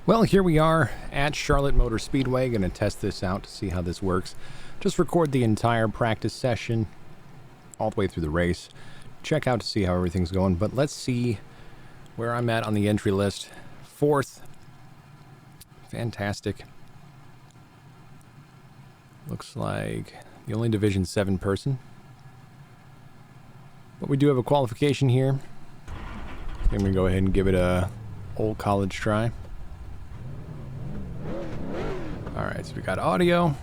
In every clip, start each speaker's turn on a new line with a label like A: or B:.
A: Well, here we are at Charlotte Motor Speedway. Going to test this out to see how this works. Just record the entire practice session all the way through the race. Check out to see how everything's going. But let's see where I'm at on the entry list. 4th. Fantastic. Looks like the only Division 7 person. But we do have a qualification here. I'm going to go ahead and give it a old college try. Alright, so we got audio.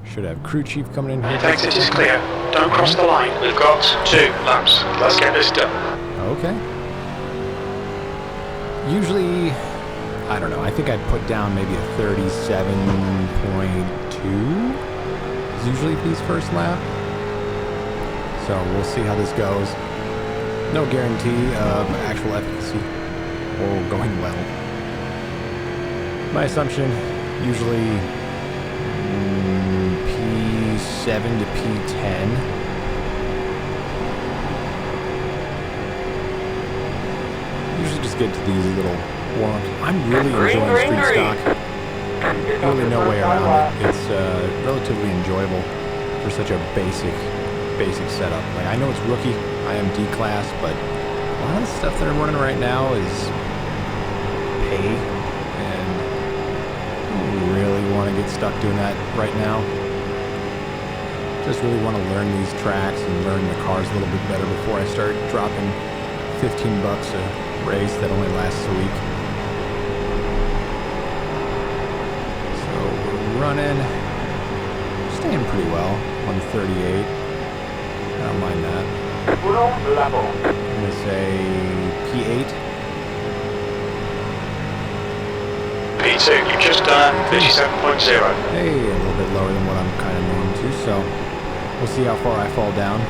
A: Should have crew chief coming in here.
B: Exit is clear. Don't cross the line. We've got 2 laps. Let's get this done.
A: Okay. Usually, I don't know, I think I'd put down maybe a 37.2 is usually these first lap. So we'll see how this goes. No guarantee of actual efficacy or going well. My assumption, usually P7 to P10. Usually just get to these little warm-ups. I'm really enjoying street stock. Really no way around it. It's relatively enjoyable for such a basic setup. Like, I know it's rookie, I am D-class, but a lot of the stuff that I'm running right now is pay. Really want to get stuck doing that right now. Just really want to learn these tracks and learn the cars a little bit better before I start dropping $15 a race that only lasts a week. So we're running, staying pretty well, 138. I don't mind that. I'm going to say P8.
B: P2, you've just done 37.0.
A: Hey, a little bit lower than what I'm kind of known to, so we'll see how far I fall down.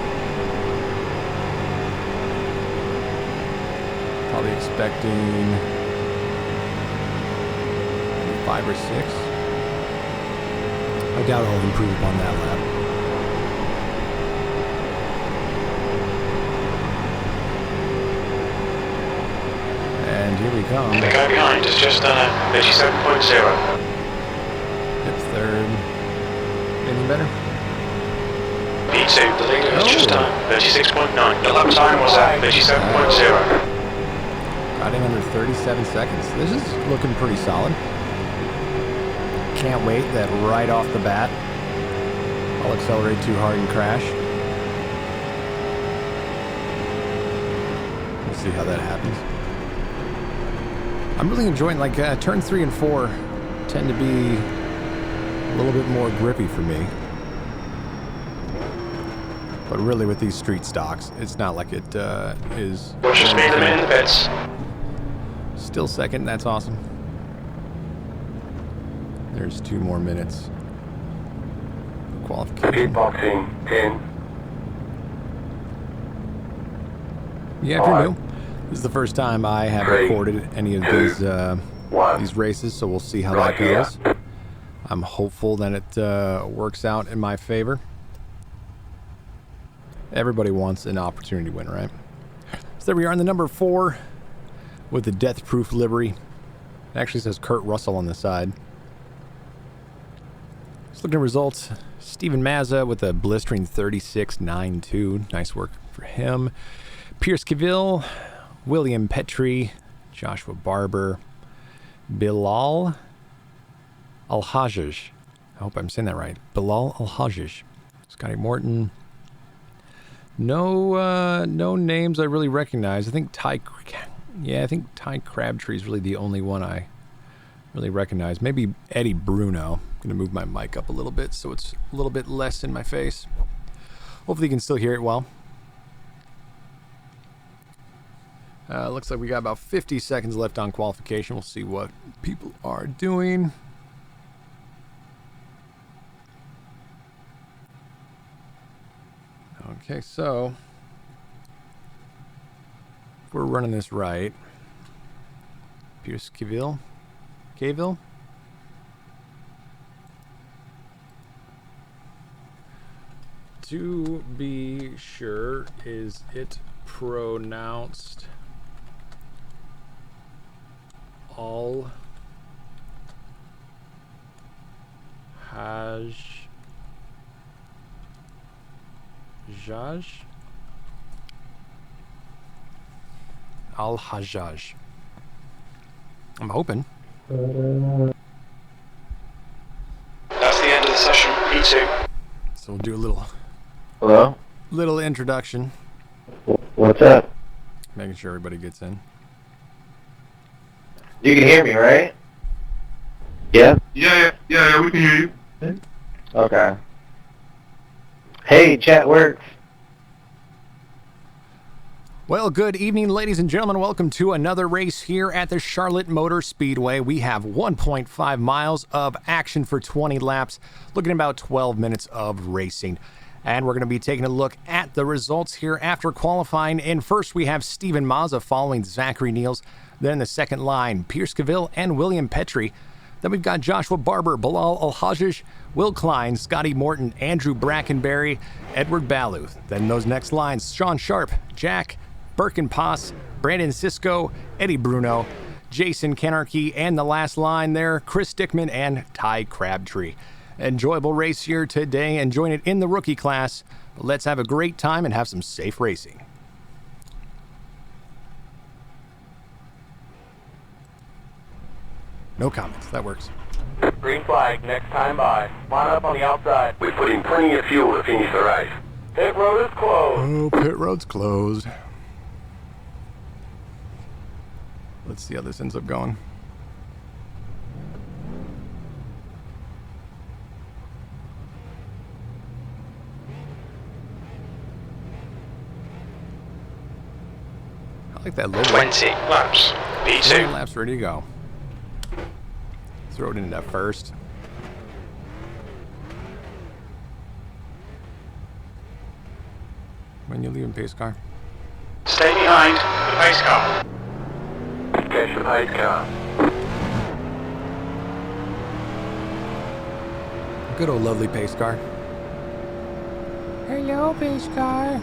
A: Probably expecting 5 or 6. I doubt I'll improve upon that lap. And here we come.
B: The guy behind has just done a 37.0.
A: Yep, 3rd. Anything better?
B: P2, the leader has just done 36.9. The lap time was at 37.0.
A: Got in under 37 seconds. This is looking pretty solid. Can't wait that right off the bat I'll accelerate too hard and crash. We'll see how that happens. I'm really enjoying, like, turn 3 and 4 tend to be a little bit more grippy for me. But really with these street stocks, it's not like it is...
B: Watch your speed limit in the pits.
A: Still second, that's awesome. There's 2 more minutes. Qualification.
C: Pitboxing 10.
A: Yeah, if you're new, this is the first time I have recorded any of these races, so we'll see how that goes. I'm hopeful that it works out in my favor. Everybody wants an opportunity to win, right? So there we are in the number 4 with the death-proof livery. It actually says Kurt Russell on the side. Let's look at the results. Steven Mazza with a blistering 36.92. Nice work for him. Pierce Cavill, William Petrie, Joshua Barber, Bilal Al-Hajjaj. I hope I'm saying that right. Bilal Al-Hajjaj. Scotty Morton. No names I really recognize. I think Ty Crabtree is really the only one I really recognize. Maybe Eddie Bruno. I'm going to move my mic up a little bit so it's a little bit less in my face. Hopefully you can still hear it well. Looks like we got about 50 seconds left on qualification. We'll see what people are doing. Okay, so if we're running this right, Pierce Cavill, to be sure, is it pronounced Al Hajjaj. Al Hajjaj. I'm hoping.
B: That's the end of the session. P2.
A: So we'll do a little
C: Hello?
A: introduction.
C: What's up?
A: Making sure everybody gets in.
C: You can hear me, right? Yeah?
D: Yeah, we can hear you.
C: Okay. Hey, chat works.
A: Well, good evening, ladies and gentlemen. Welcome to another race here at the Charlotte Motor Speedway. We have 1.5 miles of action for 20 laps, looking at about 12 minutes of racing. And we're going to be taking a look at the results here after qualifying. And first, we have Steven Mazza following Zachary Niels. Then in the second line, Pierce Cavill and William Petrie. Then we've got Joshua Barber, Bilal Al-Hajjaj, Will Klein, Scotty Morton, Andrew Brackenberry, Edward Baluth. Then those next lines, Sean Sharp, Jack Birkenpass, Brandon Sisko, Eddie Bruno, Jason Kenarchy, and the last line there, Chris Dickman and Ty Crabtree. Enjoyable race here today, enjoying it in the rookie class. Let's have a great time and have some safe racing. No comments, that works.
E: Green flag, next time by. Line up on the outside.
D: We're putting plenty of fuel to finish the race.
E: Pit road is closed.
A: Oh, pit road's closed. Let's see how this ends up going. I like that low
B: 20 laps. P2.
A: laps ready to go. Throw it into first. When you leaving, pace car?
B: Stay behind the pace car.
E: Catch the pace car.
A: Good old lovely pace car.
F: Hello, pace car.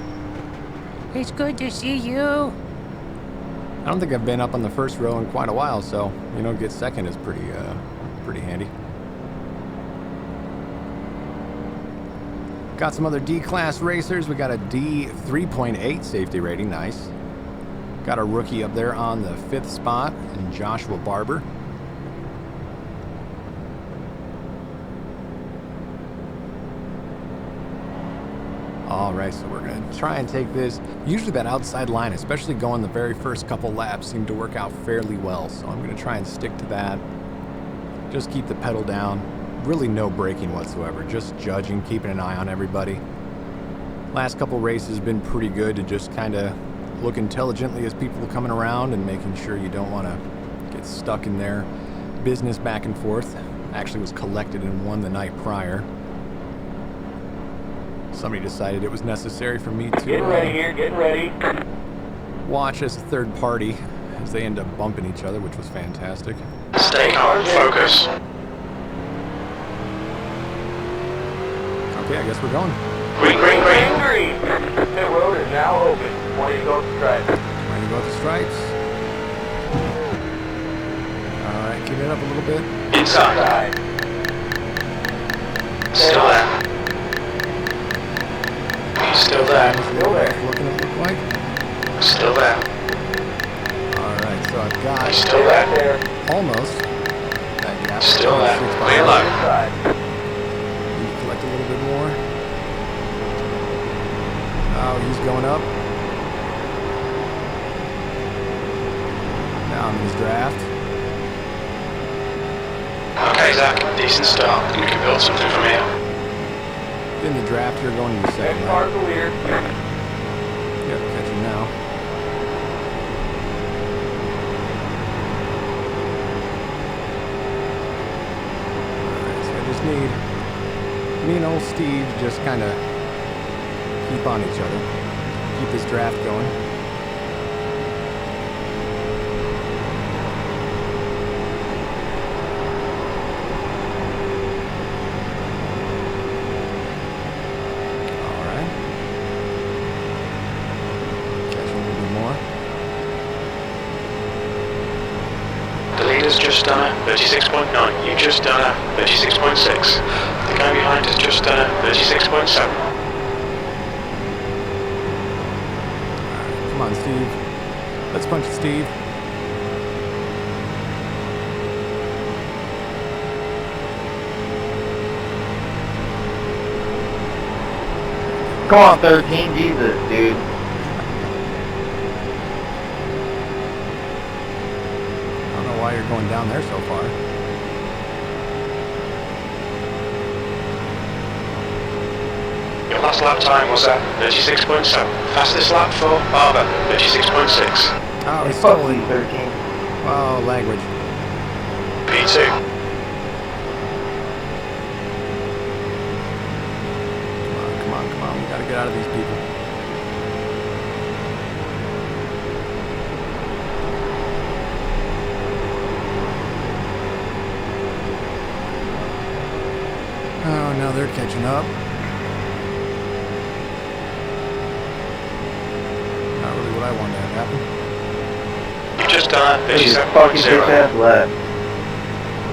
F: It's good to see you.
A: I don't think I've been up on the first row in quite a while, so get second is pretty handy. Got some other D-class racers. We got a D 3.8 safety rating, nice. Got a rookie up there on the 5th spot, and Joshua Barber. Alright, so we're going to try and take this. Usually that outside line, especially going the very first couple laps, seemed to work out fairly well. So I'm going to try and stick to that. Just keep the pedal down. Really no braking whatsoever. Just judging, keeping an eye on everybody. Last couple races been pretty good to just kind of look intelligently as people are coming around and making sure you don't want to get stuck in their business back and forth. Actually was collected in one the night prior. Somebody decided it was necessary for me to
E: Getting ready here, getting ready.
A: watch as a third party as they end up bumping each other, which was fantastic.
B: Stay calm. Focus.
A: Okay, I guess we're going.
B: Green, green, green.
E: Green. Pit road is now open. Ready to go to stripes.
A: Ready to go with the stripes. Alright, keep it up a little bit.
B: Inside. Still there. He's still there.
E: Still there.
A: Looking it look like.
B: Still there.
A: Alright, so I've got
B: He's still there.
E: There.
A: almost that gap.
B: Still there.
A: 6
B: Way low.
E: Inside.
A: Need to collect a little bit more. Oh, he's going up. Now I'm in his draft.
B: Okay, Zach. Decent start. We can build something from here.
A: In the draft here, going to the second.
E: Next car clear.
A: Yep, catch him now. Alright, so I just need me and old Steve just kind of keep on each other. Keep this draft going. Alright. Catch a little bit more.
B: The lead has just done a 36.9. You've just done a 36.6. The guy behind has just done a 36.7.
A: Come on, Steve. Let's punch it, Steve.
C: Come on, 13, Jesus, dude.
A: I don't know why you're going down there so far.
B: Your last lap time was at 36.7. Fastest lap for Barber, 36.6.
A: Oh, he's
C: Fuck
A: stolen.
C: you, 13.
A: Oh, language.
B: P2.
A: Come on. We gotta get out of these people. Oh, now they're catching up. Not really what I wanted to have happen.
B: You've just done a
C: This is fucking bitch
B: 37.0.
C: ass left.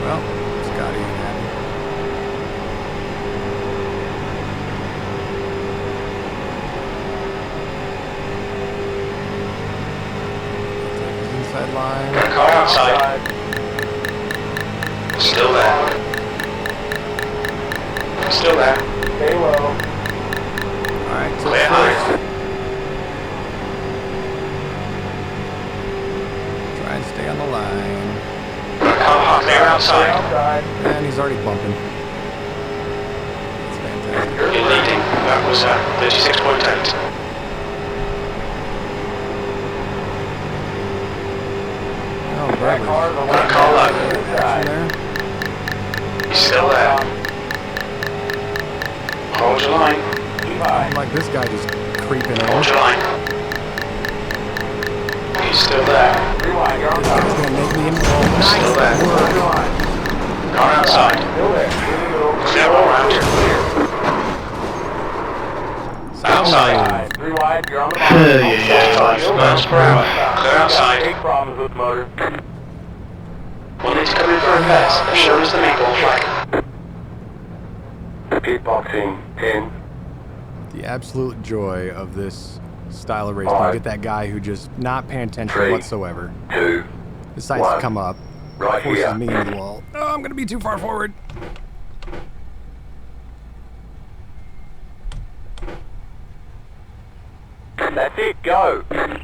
A: Well, Scotty ain't happy. Take his inside line.
B: Car outside. Still there. Still there.
E: Stay low.
A: Alright, so
B: Clear
A: first.
B: high.
A: Try and stay on the line.
B: Car clear outside.
E: Outside.
A: And he's already bumping. That's fantastic.
B: You're leading. That was 36.8.
A: Oh,
E: That
A: Bradley's
E: car's a left
B: Car low.
A: action
E: side.
A: there.
B: He's still there. Hold your line.
E: Keep high.
A: I'm like this guy just creeping
B: Hold
A: in.
B: your line. He's still there.
E: Rewind, you're on
A: This guy's
E: top.
A: gonna make me involved.
B: Still there.
E: Hold your line.
B: Car outside.
E: Still there.
B: Clear all round. Outside.
E: Rewind, you're on the
C: Yeah,
E: bottom.
C: yeah.
B: 45 miles per hour. Clear outside.
E: Big problems with the motor.
B: We'll need to come in for repairs. They've shown us the meatball flag.
D: Pit box in 10.
A: The absolute joy of this style of racing. You
D: Alright.
A: get that guy who just not paying attention
D: 3,
A: whatsoever.
D: 2,
A: Decides to
D: 1.
A: come up.
D: Right
A: Forces
D: here.
A: me into the wall. Oh, I'm gonna be too far forward.
E: That's it, go.
A: Okay.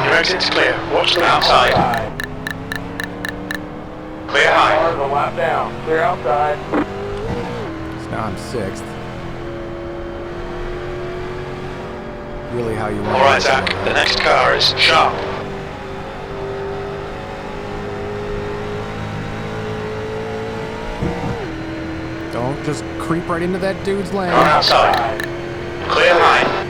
B: Your exit's clear. Watch the outside. Clear high.
E: Car's a lap down. Clear outside.
A: So now I'm 6th. Really how you want
B: All right,
A: to
B: Zach. The next car is sharp.
A: Don't just creep right into that dude's lane.
B: Car outside. Clear high.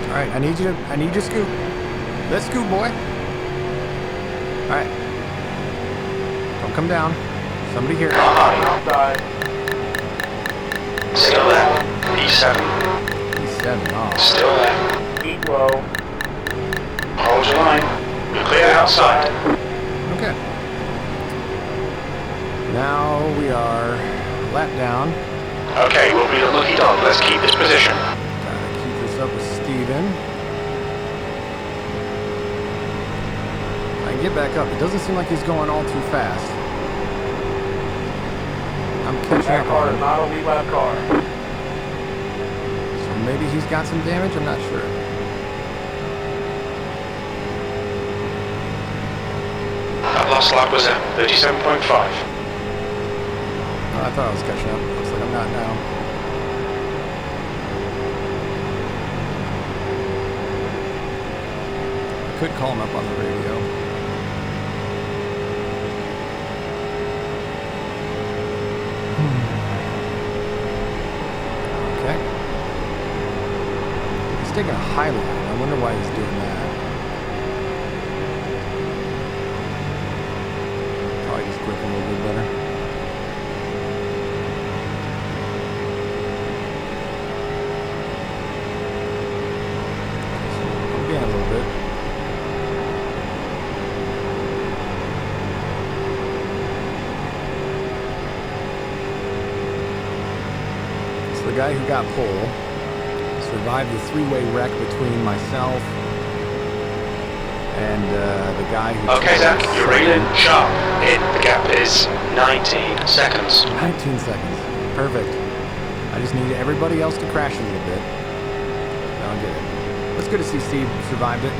A: Alright, I need you to scoop. Let's scoop, boy. Alright. Don't come down. Somebody here.
B: Car high.
E: Outside.
B: Still there. P7.
A: P7 off.
B: Still there.
E: Keep low.
B: Hold your line. You're clear outside.
A: Okay. Now we are lap down.
B: Okay, we'll be the lucky dog. Let's keep this position.
A: Gotta keep this up with Steven. I can get back up. It doesn't seem like he's going all too fast. I'm catching
E: That
A: up
E: car
A: on
E: is
A: him.
E: not a lead lap car.
A: So maybe he's got some damage, I'm not sure.
B: That last lap was at 37.5.
A: Oh, I thought I was catching up. Looks like I'm not now. Could call him up on the radio. Okay. He's taking a high line. I wonder why he's doing that. Probably just grip him a little bit better. So the guy who got pole survived the three-way wreck between myself and the guy who...
B: Okay, Zach, you're reeling sharp. The gap is 19 seconds.
A: 19 seconds. Perfect. I just need everybody else to crash a little bit. I'll get it. It's good to see Steve survived it.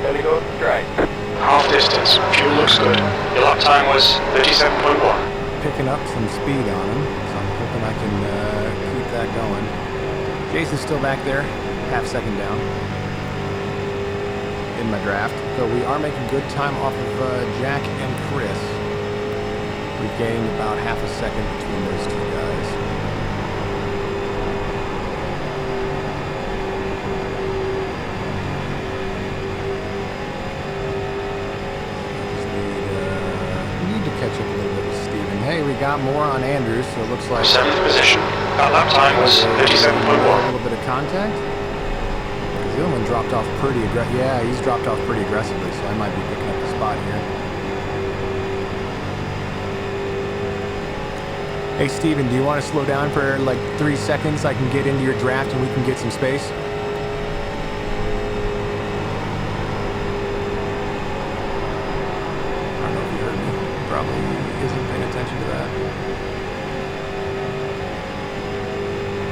E: Gonna go straight.
B: Half distance. Fuel looks good. Your lap time was 37.1.
A: Picking up some speed on him, so I'm hoping I can keep that going. Jason's still back there, half second down in my draft. So we are making good time off of Jack and Chris. We've gained about half a second between those two guys. Need to catch up a little bit with Steven. Hey, we got more on Andrews, so it looks like
B: 7th position. That lap time was
A: a
B: 37.1.
A: little bit of contact. The other one dropped off pretty aggressively. Yeah, he's dropped off pretty aggressively, so I might be picking up the spot here. Hey, Steven, do you want to slow down for like 3 seconds? I can get into your draft and we can get some space. I don't know if you heard me. Probably isn't paying attention to that.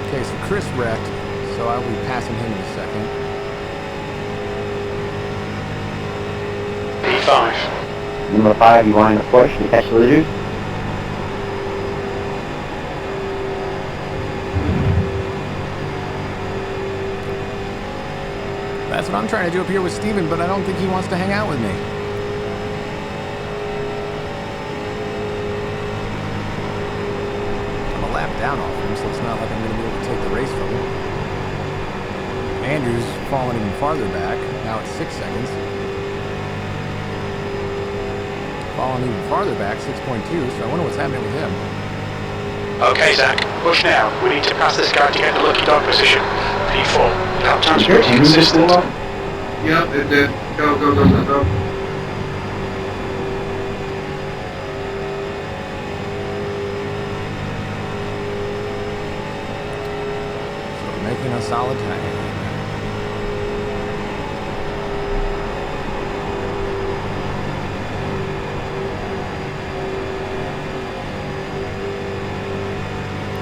A: Okay, so Chris wrecked, so I'll be passing him in a second.
B: P5.
C: Number 5, you want to push and catch the leaders?
A: That's what I'm trying to do up here with Steven, but I don't think he wants to hang out with me. I'm a lap down off him, so it's not like I'm going to be able to take the race from him. Andrew's fallen even farther back. Now it's 6 seconds. Fallen even farther back, 6.2, so I wonder what's happening with him.
B: Okay, Zach, push now. We need to pass this guy to get the lucky dog position. P4. Lap time's pretty consistent.
D: Yep, it did. Go, go, go, go, go.
A: So we're making a solid time.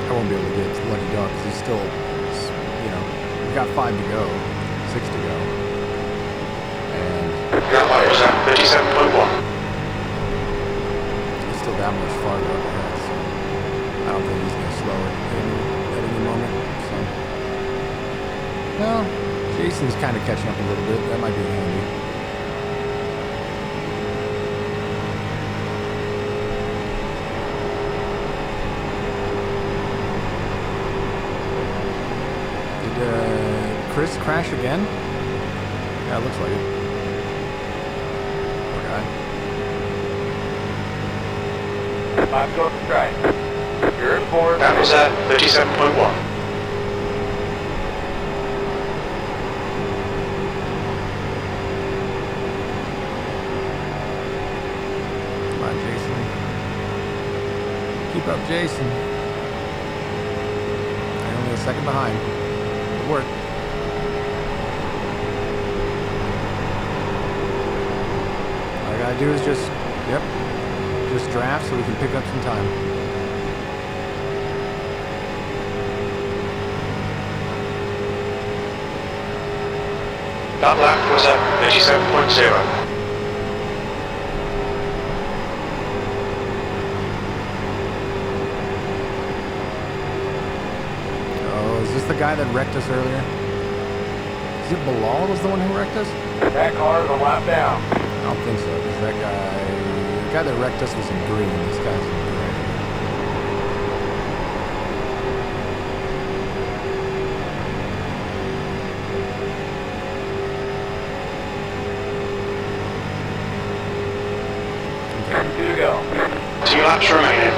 A: I won't be able to get lucky dog because he's still, you know, we've got 5 to go, 6 to go.
B: That light was at 37.1.
A: He's still that much farther up ahead, so I don't think he's going to slow it at any moment. So, well, Jason's kind of catching up a little bit. That might be handy. Did Chris crash again? Yeah, it looks like it.
E: Let's go straight. You're in fourth.
B: That was at 37.1.
A: Come on, Jason. Keep up, Jason. I'm only a second behind. Good work. All I gotta do is just draft so we can pick up some time.
B: That lap was at 37.0.
A: Oh, is this the guy that wrecked us earlier? Is it Bilal was the one who wrecked us?
E: That car is a lap down.
A: I don't think so, because the guy that wrecked us was in green. This guy's in gray.
E: Okay. 2 to go.
B: 2 laps remaining.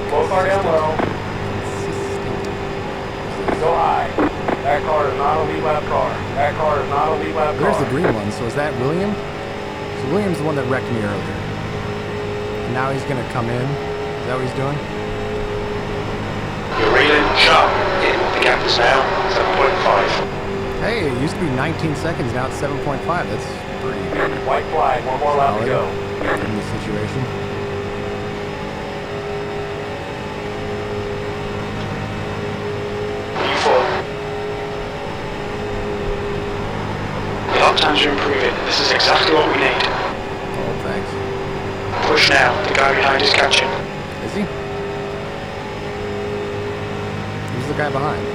E: Slow car down low. Go high. That car is not a lead lap car. That car is not a lead lap car.
A: There's the green one. So is that William? So William's the one that wrecked me earlier. Now he's gonna come in. Is that what he's doing?
B: You're reeling sharp. The gap is now 7.5.
A: Hey, it used to be 19 seconds, now it's 7.5. That's pretty
E: White flag, one more lap to
A: solid
E: go.
A: in this situation.
B: P4. The lap times are improving. This is exactly what we need.
A: Oh, thanks.
B: Push now. The guy behind is catching.
A: Is he? Who's the guy behind?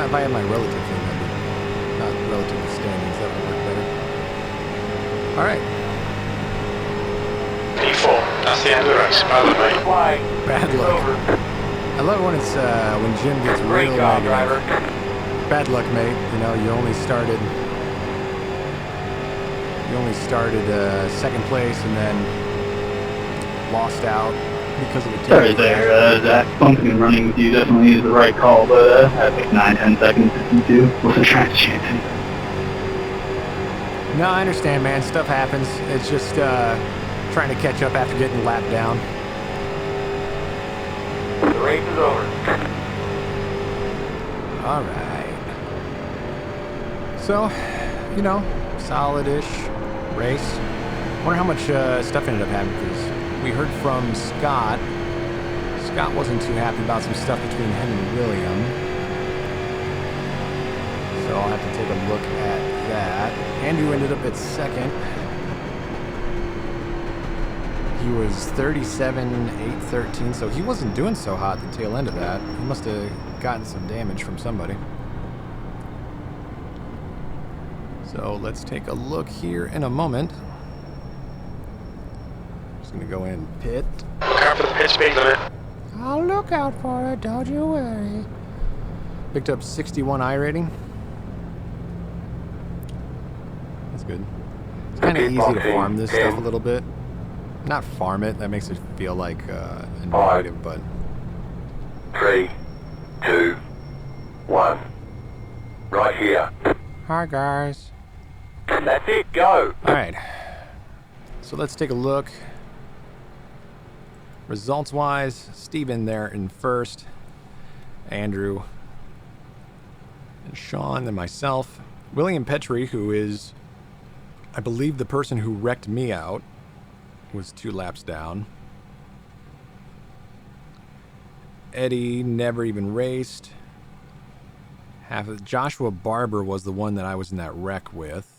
A: If I had my relative thing, that'd be not relative to standings, that would work better. Alright.
B: P4. That's the end of the race. Bye, mate.
E: Flag.
A: Bad
E: It's
A: luck.
E: over.
A: I love when it's when Jim gets
E: Great
A: real
E: job,
A: negative.
E: driver.
A: Bad luck, mate. You know, you only started second place and then lost out because of the team.
C: Sorry there, Zach. Bumping and running with you definitely is the right call, but I think 9-10 seconds to you wasn't trying to chance anything.
A: No, I understand, man. Stuff happens. It's just trying to catch up after getting lapped down.
E: The race is over.
A: All right. So, you know, solid-ish race. Wonder how much stuff ended up happening, because we heard from Scott. Scott wasn't too happy about some stuff between him and William. So I'll have to take a look at that. Andrew ended up at second. He was 37.813, so he wasn't doing so hot at the tail end of that. He must have gotten some damage from somebody. So let's take a look here in a moment. Just gonna go in pit.
B: Look out for the pit speed limit.
F: I'll look out for it, don't you worry.
A: Picked up 61 iRating. That's good. It's kind of easy to farm this stuff a little bit. Not farm it, that makes it feel like a negative, but...
E: 3, 2, 1. Right here.
F: Hi, guys.
E: That's it, go.
A: Alright. So let's take a look. Results-wise, Steven there in first. Andrew. And Sean, then myself. William Petrie, who is, I believe, the person who wrecked me out, was 2 laps down. Eddie never even raced. Joshua Barber was the one that I was in that wreck with.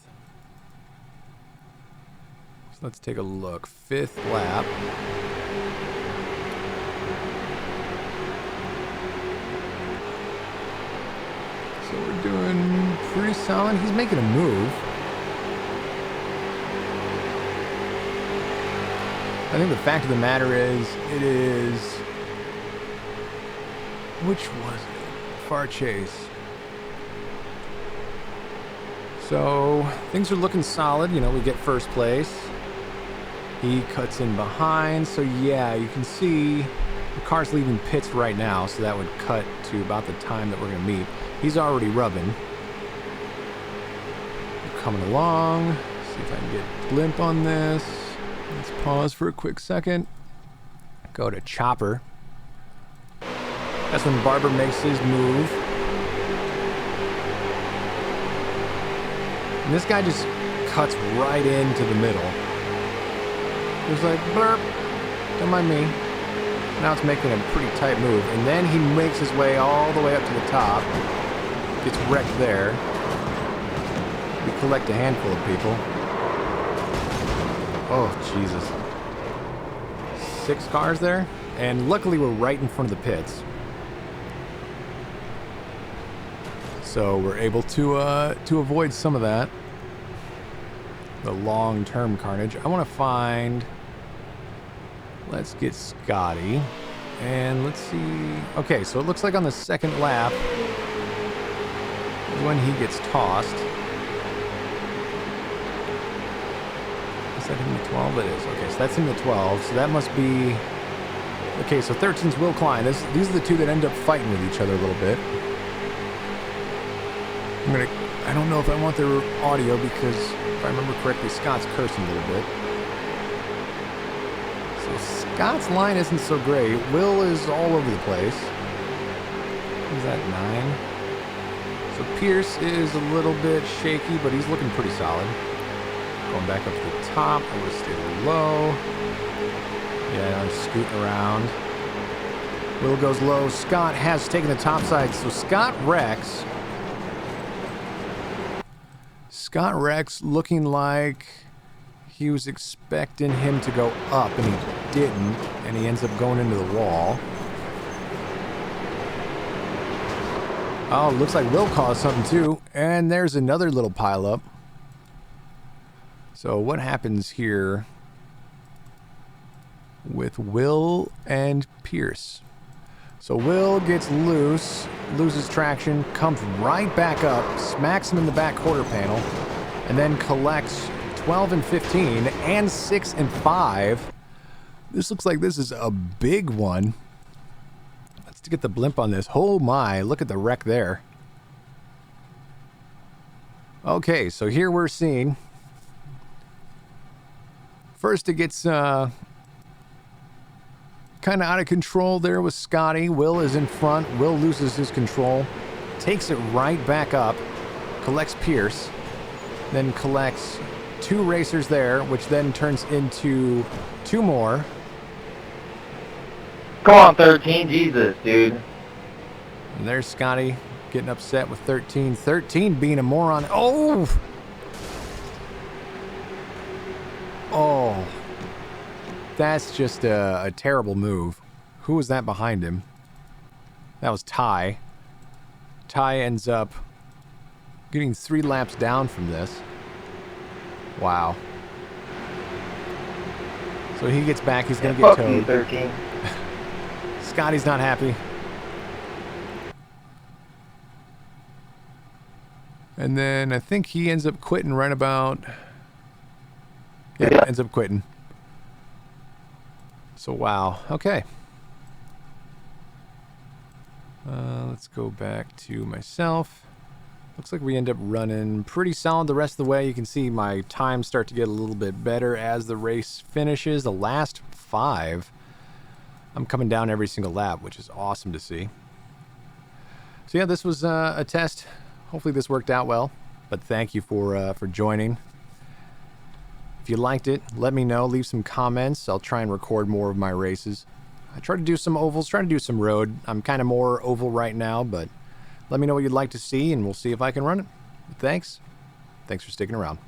A: So let's take a look. 5th lap. So we're doing pretty solid. He's making a move. I think the fact of the matter is, it is... Which was it? Far Chase. So, things are looking solid. You know, we get first place. He cuts in behind. So, yeah, you can see the car's leaving pits right now. So that would cut to about the time that we're going to meet. He's already rubbing. We're coming along. See if I can get a glimpse on this. Let's pause for a quick second. Go to Chopper. That's when Barber makes his move. And this guy just cuts right into the middle. It was like, blurp, don't mind me. Now it's making a pretty tight move. And then he makes his way all the way up to the top. Gets wrecked there. We collect a handful of people. Oh, Jesus. 6 cars there. And luckily we're right in front of the pits. So we're able to avoid some of that. The long-term carnage. I want to find... Let's get Scotty. And let's see... Okay, so it looks like on the 2nd lap is when he gets tossed. Is that him to 12? It is. Okay, so that's him to 12. So that must be Okay, so 13's Will Klein. These are the two that end up fighting with each other a little bit. I don't know if I want their audio because, if I remember correctly, Scott's cursing a little bit. So Scott's line isn't so great. Will is all over the place. He's at 9. So Pierce is a little bit shaky, but he's looking pretty solid. Going back up to the top. I would stay low. Yeah, I'm scooting around. Will goes low. Scott has taken the top side. So Scott Rex looking like he was expecting him to go up, and he didn't, and he ends up going into the wall. Oh, looks like Will caused something too, and there's another little pileup. So what happens here with Will and Pierce? So Will gets loose, loses traction, comes right back up, smacks him in the back quarter panel, and then collects 12 and 15 and 6 and 5. This looks like this is a big one. Let's get the blimp on this. Oh my, look at the wreck there. Okay, so here we're seeing. First it gets kind of out of control there with Scotty. Will is in front. Will loses his control. Takes it right back up. Collects Pierce. Then collects 2 racers there, which then turns into 2 more.
G: Come on, 13. Jesus, dude.
A: And there's Scotty getting upset with 13. 13 being a moron. Oh! Oh. That's just a terrible move. Who was that behind him? That was Ty. Ty ends up getting 3 laps down from this. Wow. So he gets back. He's going to get
G: Fuck you,
A: towed.
G: 13.
A: Scotty's not happy. And then I think he ends up quitting right about... Yeah, ends up quitting. So, wow. Okay. Let's go back to myself. Looks like we end up running pretty solid the rest of the way. You can see my times start to get a little bit better as the race finishes. The last 5, I'm coming down every single lap, which is awesome to see. So yeah, this was a test. Hopefully this worked out well. But thank you for joining. If you liked it, let me know. Leave some comments. I'll try and record more of my races. I try to do some ovals, try to do some road. I'm kind of more oval right now, but let me know what you'd like to see, and we'll see if I can run it. Thanks. Thanks for sticking around.